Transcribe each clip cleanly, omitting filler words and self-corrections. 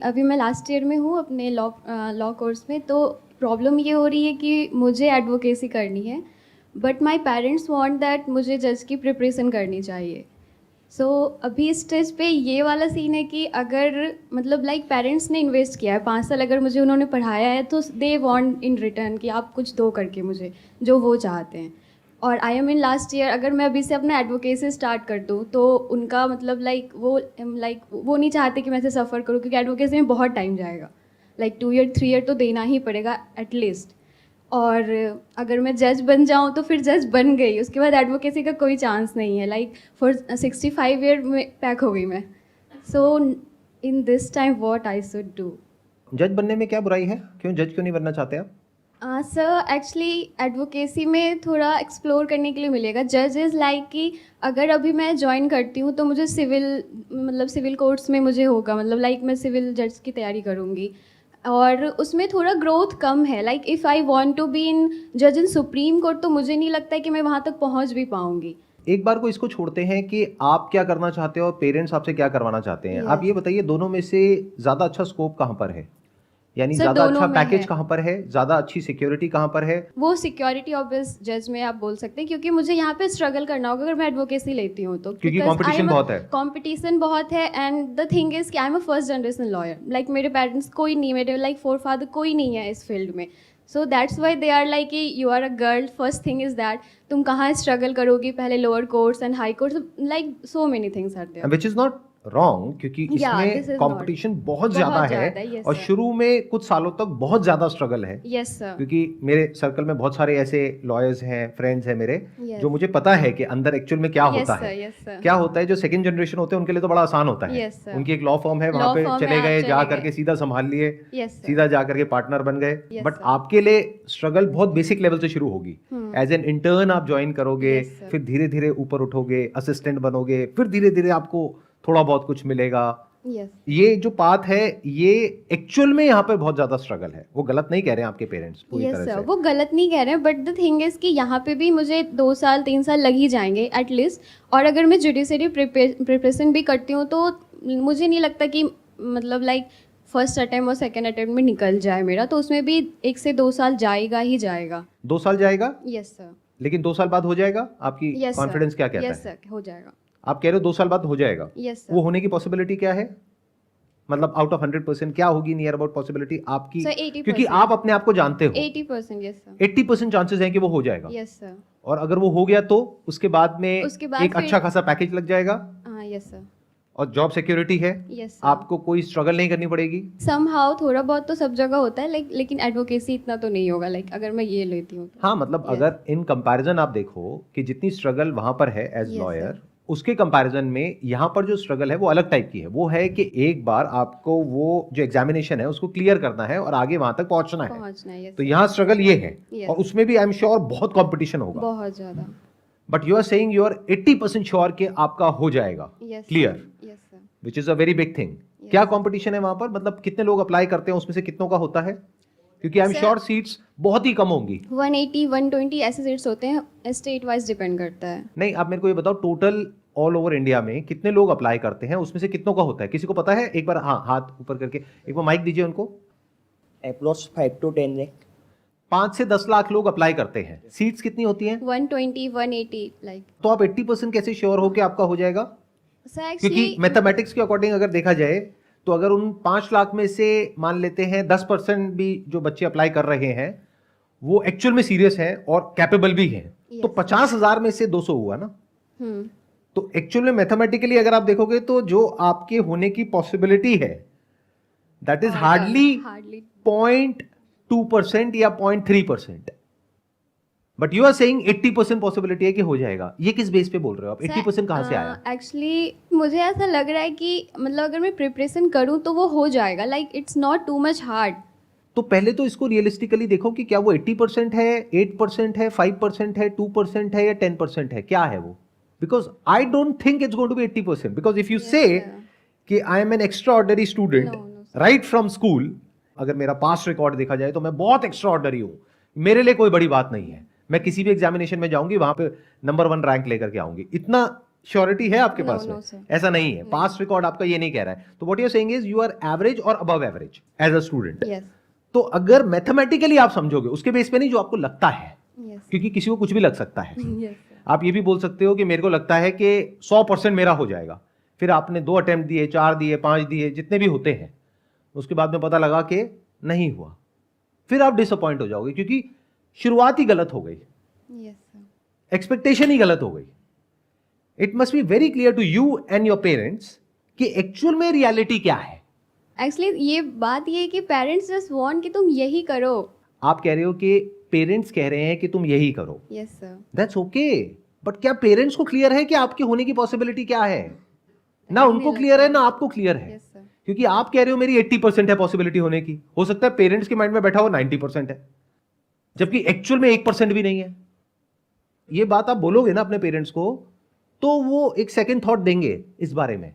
अभी मैं last year में हूँ अपने लॉ कोर्स में। तो प्रॉब्लम ये हो रही है कि मुझे एडवोकेसी करनी है, but my parents want that मुझे जज की प्रिपरेशन करनी चाहिए। सो अभी इस स्टेज पे ये वाला सीन है कि अगर मतलब लाइक पेरेंट्स ने इन्वेस्ट किया है 5 साल, अगर मुझे उन्होंने पढ़ाया है तो दे वांट इन रिटर्न कि आप कुछ दो करके मुझे जो वो चाहते हैं। और I am in last year, अगर मैं अभी से अपना एडवोकेसी स्टार्ट कर दूँ तो उनका मतलब लाइक वो नहीं चाहते कि मैं ऐसे सफ़र करूँ, क्योंकि एडवोकेसी में बहुत टाइम जाएगा। लाइक 2 ईयर 3 ईयर तो देना ही पड़ेगा एटलीस्ट। और अगर मैं जज बन जाऊँ तो फिर जज बन गई, उसके बाद एडवोकेसी का कोई चांस नहीं है। लाइक फॉर 65 ईयर में पैक हो गई मैं। So in this time what I should do? जज बनने में क्या बुराई है? क्यों जज क्यों नहीं बनना चाहते आप? सर एक्चुअली एडवोकेसी में थोड़ा एक्सप्लोर करने के लिए मिलेगा। जज इज़ लाइक कि अगर अभी मैं ज्वाइन करती हूँ तो मुझे सिविल कोर्ट्स में मुझे होगा, मतलब लाइक मैं सिविल जज की तैयारी करूँगी और उसमें थोड़ा ग्रोथ कम है। Like if I want to be in जज इन सुप्रीम कोर्ट तो मुझे नहीं लगता है कि मैं वहाँ तक पहुँच भी पाऊँगी। एक बार को इसको छोड़ते हैं कि आप क्या करना चाहते हो और पेरेंट्स आपसे क्या करवाना चाहते हैं। आप ये Yes. बताइए, दोनों में से ज़्यादा अच्छा स्कोप कहाँ पर है? यानी सर ज़्यादा दोनों अच्छा में पैकेज है। कहाँ पर है? ज़्यादा अच्छी सिक्योरिटी कहाँ पर है? वो सिक्योरिटी ऑब्वियस जज में आप बोल सकते हैं, क्योंकि मुझे यहाँ पे स्ट्रगल करना होगा अगर मैं एडवोकेसी लेती हूँ तो। क्योंकि कंपटीशन बहुत है। कंपटीशन बहुत है एंड द थिंग इज़ कि I am a first generation lawyer. Like मेरे पेरेंट्स कोई नहीं, मेरे लाइक फोर फादर कोई नहीं है इस फील्ड में। So that's why they are like कि you are a girl, first thing is that तुम कहाँ स्ट्रगल करोगी, पहले lower courts and high courts, like so many things are there. Which is not wrong, क्योंकि Yeah, इसमें this is not. Competition बहुत ज़्यादा है yes और sir. शुरू में कुछ सालों तक बहुत ज़्यादा स्ट्रगल है। Yes sir. क्योंकि मेरे सर्कल में बहुत सारे ऐसे लॉयर्स हैं, फ्रेंड्स हैं मेरे, Yes. जो मुझे पता है कि अंदर एक्चुअल में क्या Yes होता sir, है। yes sir. क्या होता है, जो सेकंड जनरेशन होते हैं उनके लिए तो बड़ा आसान होता है। Yes sir. उनकी एक लॉ फर्म है, वहां Law पे firm चले में गए, आप जा चले करके गए। सीधा संभाल लिए, Yes sir. सीधा जा करके पार्टनर बन गए। Yes but sir. आपके लिए स्ट्रगल बहुत बेसिक लेवल से शुरू होगी। एज एन इंटर्न आप ज्वाइन करोगे, Yes sir. फिर धीरे धीरे ऊपर उठोगे, असिस्टेंट बनोगे, फिर धीरे धीरे आपको थोड़ा बहुत कुछ मिलेगा। Yes. ये जो पाथ है, ये एक्चुअल में यहाँ पे बहुत ज्यादा स्ट्रगल है। वो गलत नहीं कह रहे हैं आपके पेरेंट्स पूरी Yes तरह sir. से। वो गलत नहीं कह रहे हैं, बट द थिंग इज़ कि यहाँ पे भी मुझे 2 साल 3 साल लग ही जाएंगे एटलीस्ट। और अगर मैं जुडिशरी प्रिपरेशन भी करती हूँ तो मुझे नहीं लगता कि मतलब लाइक फर्स्ट अटैम्प्ट और सेकेंड अटैम्प्ट में निकल जाए मेरा, तो उसमें भी 1 से 2 साल जाएगा ही जाएगा। 2 साल जाएगा, यस सर। लेकिन 2 साल बाद हो जाएगा? आपकी यस कॉन्फिडेंस क्या कहता यस है? सर, हो जाएगा। आप कह रहे हो 2 साल बाद हो जाएगा? यस वो सर। होने की पॉसिबिलिटी क्या है? मतलब आउट ऑफ 100% क्या होगी नियर अबाउट पॉसिबिलिटी आपकी? सर 80%। क्योंकि आप अपने आप को जानते हो 80%। Yes sir. 80% चांसेस हैं कि वो हो जाएगा। Yes sir. और अगर वो हो गया तो उसके बाद में उसके बाद एक फिर- अच्छा खासा पैकेज लग जाएगा हाँ यस सर। और जॉब सिक्योरिटी है। Yes sir. आपको कोई स्ट्रगल नहीं करनी पड़ेगी। समहाउ थोड़ा बहुत तो सब जगह होता है, लेकिन एडवोकेसी इतना तो नहीं होगा, अगर मैं ये लेती हूँ तो। हाँ, मतलब Yes. अगर इन कंपैरिजन आप देखो कि जितनी स्ट्रगल वहां पर है एज Yes, लॉयर, sir. उसके कंपैरिजन में यहाँ पर जो स्ट्रगल है वो अलग टाइप की है। वो है कि एक बार आपको वो जो एग्जामिनेशन है उसको क्लियर करना है और आगे वहां तक पहुंचना है। yes, तो sir. यहाँ स्ट्रगल ये है। Yes. और उसमें भी आई एम श्योर बहुत कंपटीशन होगा। बहुत ज़्यादा। But you are saying you are 80% sure कि आपका हो जाएगा Yes, sir. Clear, yes sir. Which is a very big thing. Yes. क्या कंपटीशन है वहां पर? मतलब कितने लोग अप्लाई करते हैं, उसमें से कितनों का होता है? क्योंकि I am Sir- sure seats बहुत ही कम होंगी। 180 120 ऐसे सीट्स होते हैं, स्टेट वाइज डिपेंड करता है। नहीं, आप मेरे को ये बताओ, टोटल ऑल ओवर इंडिया में कितने लोग अप्लाई करते हैं, उसमें से कितनों का होता है? किसी को पता है? एक बार हाँ, हाथ ऊपर करके एक बार माइक दीजिए उनको। Approx 5 to 10 lakh. 5 से 10 लाख लोग अप्लाई करते हैं। सीट्स कितनी होती हैं? 120 180 लाइक। तो आप 80% कैसे श्योर हो कि आपका हो जाएगा? सर क्योंकि एक्चुअली मैथमेटिक्स के अकॉर्डिंग अगर देखा जाए तो अगर उन 5 लाख में से मान लेते हैं 10% भी जो बच्चे अप्लाई कर रहे हैं वो एक्चुअल में सीरियस हैं और कैपेबल भी हैं, तो Yes. 50,000 में से 200 हुआ ना। तो एक्चुअल में मैथमेटिकली अगर आप देखोगे तो जो आपके होने की पॉसिबिलिटी है दैट इज हार्डली 0.2% या 0.3%। But you are saying 80% possibility है कि हो जाएगा। ये किस बेस पे बोल रहे हो आप? 80% कहां से आया? एक्चुअली मुझे ऐसा लग रहा है कि मतलब अगर मैं प्रिपरेशन करूँ तो वो हो जाएगा, like it's not too much hard. तो पहले तो इसको रियलिस्टिकली देखो कि क्या वो 80% है, 8% है, 5% है, 2% है या 10% है, क्या है वो? Because I don't think it's going to be 80%। Because if you say that I am an extraordinary student No, sir. Right from school, अगर मेरा पास्ट रिकॉर्ड देखा जाए तो मैं बहुत एक्स्ट्रा ऑर्डिनरी हूं, मेरे लिए कोई बड़ी बात नहीं है, मैं किसी भी एग्जामिनेशन में जाऊंगी वहां पे नंबर 1 रैंक लेकर के आऊंगी, इतना श्योरिटी है आपके No, पास no, में? sir. ऐसा नहीं है, पास्ट रिकॉर्ड आपका ये नहीं कह रहा है। तो what you are saying is you are average और above average as a student. Yes तो अगर मैथमेटिकली आप समझोगे, उसके बेस पे नहीं जो आपको लगता है, यस क्योंकि किसी को कुछ भी लग सकता है। यस आप ये भी बोल सकते हो कि मेरे को लगता है कि 100% मेरा हो जाएगा, फिर आपने 2 अटेम्प्ट दिए, 4 दिए, 5 दिए, जितने भी होते हैं, उसके बाद में पता लगा कि नहीं हुआ, फिर आप डिसअपॉइंट हो जाओगे, क्योंकि शुरुआत ही गलत हो गई, यस सर एक्सपेक्टेशन ही गलत हो गई। It must be very clear to you and your parents कि एक्चुअल में रियलिटी क्या है। एक्चुअली ये बात ये है कि पेरेंट्स जस्ट वांट कि तुम यही करो। आप कह रहे हो कि पेरेंट्स कह रहे हैं कि तुम यही करो, yes sir that's okay, but क्या पेरेंट्स को क्लियर है कि आपके होने की पॉसिबिलिटी क्या है? ना उनको क्लियर है ना आपको क्लियर है। यस सर क्योंकि आप कह रहे हो मेरी 80% है पॉसिबिलिटी होने की, हो सकता है पेरेंट्स के माइंड में बैठा हो 90% है, जबकि एक्चुअल में 1% भी नहीं है। ये बात आप बोलोगे ना अपने पेरेंट्स को, तो वो एक सेकंड थॉट देंगे इस बारे में,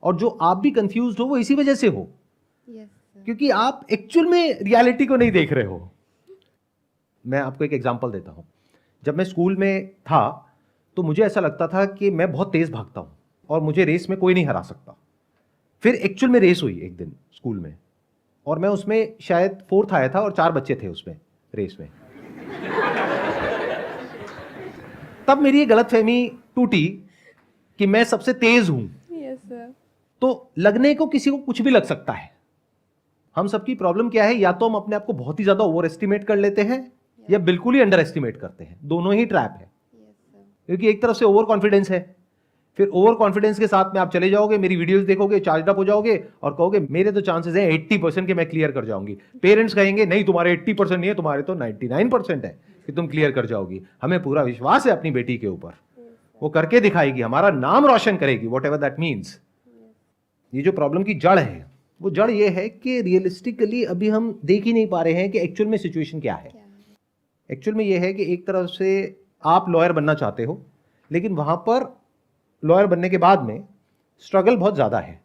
और जो आप भी कंफ्यूज्ड हो वो इसी वजह से हो, यस सर क्योंकि आप एक्चुअल में रियलिटी को नहीं देख रहे हो। मैं आपको एक एग्जांपल देता हूं। जब मैं स्कूल में था तो मुझे ऐसा लगता था कि मैं बहुत तेज भागता हूं और मुझे रेस में कोई नहीं हरा सकता। फिर एक्चुअल में रेस हुई एक दिन स्कूल में, और मैं उसमें शायद 4th आया था और 4 बच्चे थे उसमें रेस में। तब मेरी ये गलतफहमी टूटी कि मैं सबसे तेज हूं। यस सर तो लगने को किसी को कुछ भी लग सकता है। हम सबकी प्रॉब्लम क्या है, या तो हम अपने आप को बहुत ही ज्यादा ओवर एस्टिमेट कर लेते हैं या बिल्कुल ही अंडर एस्टिमेट करते हैं। दोनों ही ट्रैप है, यस सर क्योंकि एक तरफ से ओवर कॉन्फिडेंस है, फिर ओवर कॉन्फिडेंस के साथ में आप चले जाओगे, मेरी वीडियोस देखोगे, चार्ज अप हो जाओगे और कहोगे मेरे तो चांसेस हैं 80% के मैं क्लियर कर जाऊंगी। पेरेंट्स कहेंगे नहीं तुम्हारे 80% नहीं है, तुम्हारे तो 99% है कि तुम क्लियर कर जाओगी। हमें पूरा विश्वास है अपनी बेटी के ऊपर, वो करके दिखाएगी, हमारा नाम रोशन करेगी, वॉट एवर दैट मीन्स। ये जो प्रॉब्लम की जड़ है, वो जड़ ये है कि रियलिस्टिकली अभी हम देख ही नहीं पा रहे हैं कि एक्चुअल में सिचुएशन क्या है। क्या है? एक्चुअल में ये है कि एक तरफ से आप लॉयर बनना चाहते हो, लेकिन वहां पर लॉयर बनने के बाद में स्ट्रगल बहुत ज्यादा है,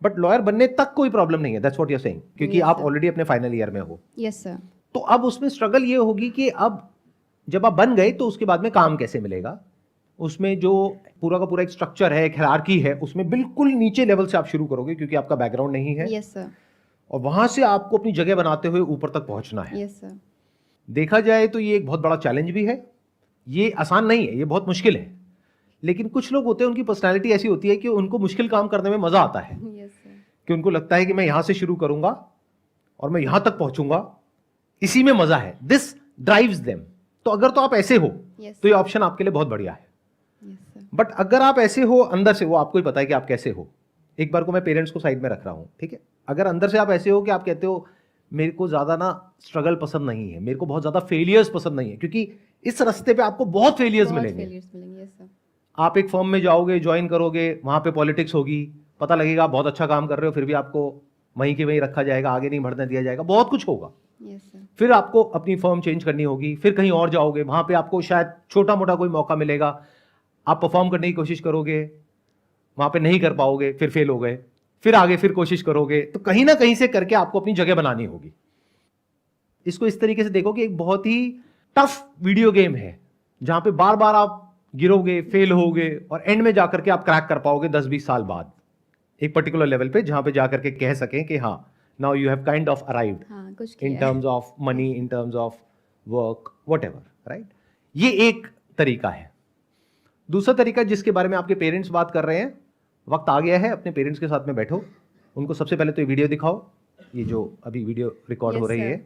बट लॉयर बनने तक कोई प्रॉब्लम नहीं है, that's what you are saying, क्योंकि Yes, आप sir. ऑलरेडी अपने फाइनल ईयर में हो। यस सर तो अब उसमें स्ट्रगल ये होगी कि अब जब आप बन गए तो उसके बाद में काम कैसे मिलेगा। उसमें जो पूरा का पूरा एक स्ट्रक्चर है, एक हायरार्की है, उसमें बिल्कुल नीचे लेवल से आप शुरू करोगे, क्योंकि आपका बैकग्राउंड नहीं है, यस सर और वहां से आपको अपनी जगह बनाते हुए ऊपर तक पहुंचना है। यस सर देखा जाए तो ये एक बहुत बड़ा चैलेंज भी है, ये आसान नहीं है, ये बहुत मुश्किल है। लेकिन कुछ लोग होते हैं, उनकी पर्सनालिटी ऐसी होती है कि उनको मुश्किल काम करने में मजा आता है, यस सर कि उनको लगता है कि मैं यहां से शुरू करूंगा और मैं यहां तक पहुंचूंगा, इसी में मजा है, दिस ड्राइव्स देम। तो अगर तो आप ऐसे हो यस तो ये ऑप्शन आपके लिए बहुत बढ़िया है। यस सर बट अगर आप ऐसे हो अंदर से, वो आपको ही पता है कि आप कैसे हो, एक बार को मैं पेरेंट्स को साइड में रख रहा हूं, ठीक है। अगर अंदर से आप ऐसे हो कि आप कहते हो मेरे को ज्यादा ना स्ट्रगल पसंद नहीं है, मेरे को बहुत ज्यादा फेलियर्स पसंद नहीं है, क्योंकि इस रास्ते पे आपको बहुत फेलियर्स मिलेंगे। यस सर आप एक फर्म में जाओगे, ज्वाइन करोगे, वहां पे पॉलिटिक्स होगी, पता लगेगा आप बहुत अच्छा काम कर रहे हो, फिर भी आपको वहीं के वहीं रखा जाएगा, आगे नहीं बढ़ने दिया जाएगा, बहुत कुछ होगा। यस सर फिर आपको अपनी फर्म चेंज करनी होगी, फिर कहीं और जाओगे, वहां पे आपको शायद छोटा मोटा कोई मौका मिलेगा, आप परफॉर्म करने की कोशिश करोगे, वहां पे नहीं कर पाओगे, फिर फेल हो गए, फिर आगे फिर कोशिश करोगे, तो कहीं ना कहीं से करके आपको अपनी जगह बनानी होगी। इसको इस तरीके से देखो कि एक बहुत ही टफ वीडियो गेम है, जहां पे बार बार आप गिरोगे, फेल होगे, और एंड में जाकर के आप क्रैक कर पाओगे 10-20 साल बाद एक पर्टिकुलर लेवल पे, जहां पे जाकर के कह सकें कि हाँ now you have kind of arrived हाँ कुछ इन किया है। Terms of money, in terms of work, whatever, right. ये एक तरीका है। दूसरा तरीका जिसके बारे में आपके पेरेंट्स बात कर रहे हैं, वक्त आ गया है, अपने पेरेंट्स के साथ में बैठो, उनको सबसे पहले तो ये वीडियो दिखाओ, ये जो अभी वीडियो रिकॉर्ड Yes, हो रही sir. है,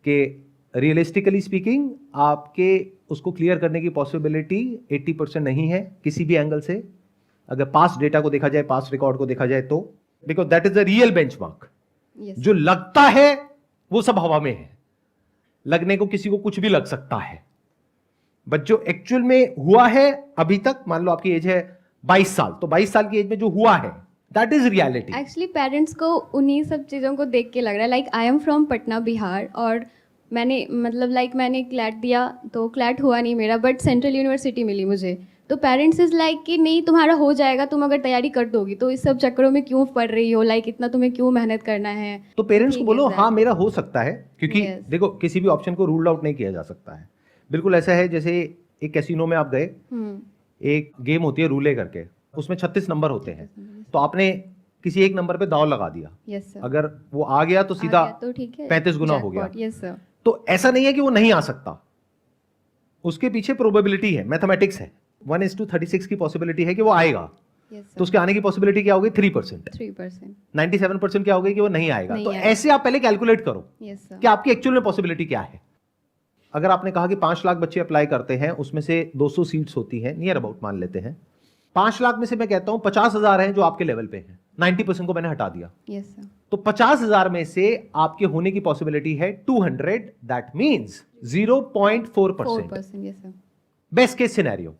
कि रियलिस्टिकली स्पीकिंग आपके उसको क्लियर करने की पॉसिबिलिटी 80% नहीं है किसी भी एंगल से। अगर पास्ट डेटा को देखा जाए, पास्ट रिकॉर्ड को देखा जाए, तो because that is the real benchmark. Yes जो लगता है वो सब हवा में है, लगने को किसी को कुछ भी लग सकता है, बट जो एक्चुअल में हुआ है अभी तक, मान लो आपकी एज है 22 साल, तो 22 साल की एज में जो हुआ है that is reality. Actually parents को उन्हीं सब चीज़ों को देख के लग रहा है। Like I am from Patna Bihar, और मैंने मतलब लाइक मैंने क्लैट दिया तो क्लैट हुआ नहीं मेरा, बट सेंट्रल यूनिवर्सिटी मिली मुझे। तो पेरेंट्स इज़ लाइक कि नहीं तुम्हारा हो जाएगा, तुम अगर तैयारी कर दोगी, तो इस सब चक्करों में क्यों पढ़ रही हो, लाइक इतना तुम्हें क्यों मेहनत करना है। तो पेरेंट्स को ठीक बोलो है, हाँ मेरा हो सकता है, क्योंकि Yes. देखो किसी भी ऑप्शन को रूल आउट नहीं किया जा सकता है। बिल्कुल ऐसा है जैसे एक कैसीनो में आप गए, एक गेम होती है रूले करके, उसमें 36 नंबर होते हैं, तो आपने किसी एक नंबर पे दाव लगा दिया, यस सर, अगर वो आ गया तो सीधा तो ठीक है, 35 गुना हो गया। यस सर, तो ऐसा नहीं है कि वो नहीं आ सकता, उसके पीछे प्रोबेबिलिटी है, मैथमेटिक्स है। 1:36 की पॉसिबिलिटी है कि वो आएगा, यस तो सर, उसके आने की पॉसिबिलिटी क्या होगी? 3%। 3%, 97% क्या होगी कि वो नहीं आएगा। नहीं तो आएगा। ऐसे आप पहले कैलकुलेट करो यस सर, कि आपकी एक्चुअल में पॉसिबिलिटी क्या है। अगर आपने कहा कि 5 लाख बच्चे अप्लाई करते हैं, उसमें से 200 सीट्स होती हैं, नियर अबाउट मान लेते हैं, 5 लाख में से मैं कहता हूं 50,000 हैं जो आपके लेवल पे हैं, 90% को मैंने हटा दिया, यस सर, तो 50,000 में से आपके होने की पॉसिबिलिटी है 200, that means 0.4%। 4%, yes sir, best case scenario.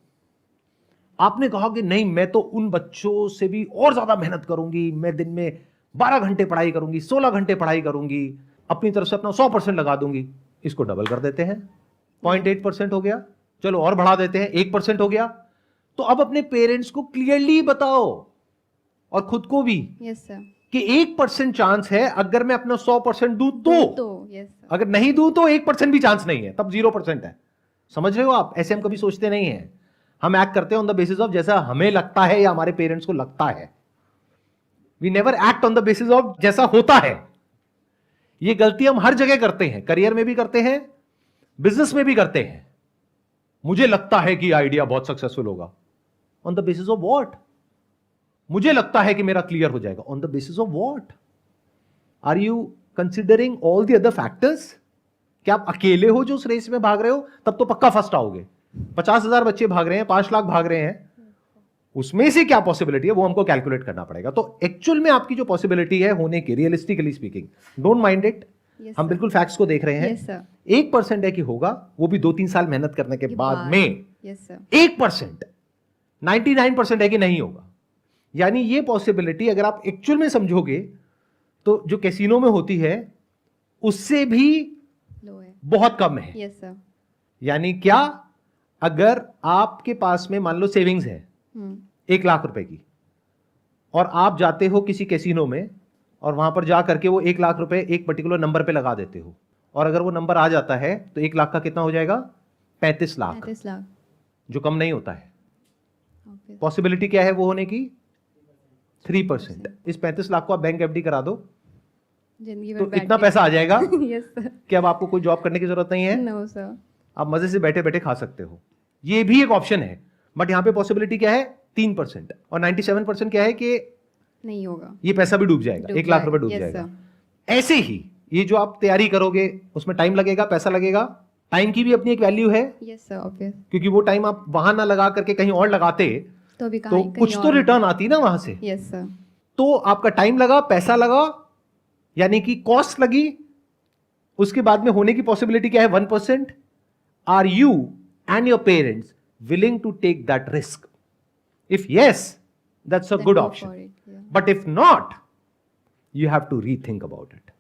आपने कहा कि नहीं, मैं तो उन बच्चों से भी और ज्यादा मेहनत करूंगी, मैं दिन में 12 घंटे पढ़ाई करूंगी, 16 घंटे पढ़ाई करूंगी, अपनी तरफ से अपना 100% लगा दूंगी। इसको डबल कर देते हैं, 0.8% हो गया, चलो और बढ़ा देते हैं, 1% हो गया। तो अब अपने पेरेंट्स को क्लियरली बताओ और खुद को भी यस सर, कि 1% चांस है, अगर मैं अपना 100% दूं तो, यस सर, अगर नहीं दूं तो 1% भी चांस नहीं है, तब 0% है। समझ रहे हो आप? ऐसे हम कभी सोचते नहीं है, हम एक्ट करते हैं ऑन द बेसिस ऑफ जैसा हमें लगता है या हमारे पेरेंट्स को लगता है। We never act on the basis of जैसा होता है। ये गलती हम हर जगह करते हैं, करियर में भी करते हैं, बिजनेस में भी करते हैं। मुझे लगता है कि आइडिया बहुत सक्सेसफुल होगा, on the basis of what? मुझे लगता है कि मेरा क्लियर हो जाएगा, on the basis of what? Are you considering all the other factors? क्या आप अकेले हो जो उस रेस में भाग रहे हो? तब तो पक्का फर्स्ट आओगे। 50,000 बच्चे भाग रहे हैं, 5 लाख भाग रहे हैं, उसमें से क्या पॉसिबिलिटी है वो हमको कैलकुलेट करना पड़ेगा। तो एक्चुअल में आपकी जो पॉसिबिलिटी है होने की, realistically speaking, don't mind it, yes हम सर, बिल्कुल फैक्ट्स को देख रहे हैं। यस सर, 1% है कि होगा, वो भी 2-3 साल मेहनत करने के बाद में। यस सर, 1%, 99% है कि नहीं होगा। यानी ये पॉसिबिलिटी अगर आप एक्चुअल में समझोगे तो जो कैसीनो में होती है उससे भी लो है, बहुत कम है। यस सर, यानी क्या? अगर आपके पास में मान लो सेविंग्स है 1 लाख रुपए की, और आप जाते हो किसी कैसीनो में और वहां पर जा करके वो 1 लाख रुपए एक पर्टिकुलर नंबर पे लगा देते हो, और अगर वो नंबर आ जाता है तो 1 लाख का कितना हो जाएगा? 35 लाख, 35 लाख, जो कम नहीं होता है। obvious, पॉसिबिलिटी क्या है वो होने की? 3%। इस 35 लाख को आप बैंक एफडी करा दो जिंदगी तो भर बैठ इतना के- पैसा आ जाएगा यस सर, कि अब आपको कोई जॉब करने की जरूरत नहीं है, नो सर, आप मजे से बैठे बैठे खा सकते हो। ये भी एक ऑप्शन है, बट यहां पे पॉसिबिलिटी क्या है? 3%। और 97% क्या है कि नहीं होगा, ये पैसा भी डूब जाएगा, डूब 1 लाख रुपए डूब yes, जाएगा। sir. ऐसे ही ये जो आप तैयारी करोगे उसमें टाइम लगेगा, पैसा लगेगा, टाइम की भी अपनी एक वैल्यू है, यस सर, ऑब्वियस, क्योंकि वो टाइम आप वहां ना लगा करके कहीं और लगाते तो अभी तो कहीं कुछ तो रिटर्न आती ना वहां से। यस सर, तो आपका टाइम लगा, पैसा लगा, यानी कि कॉस्ट लगी, उसके बाद में होने की पॉसिबिलिटी क्या है? 1%। Are you and your parents willing to take that risk? If yes, that's a Then good go option, for it, yeah. But if not, you have to rethink about it.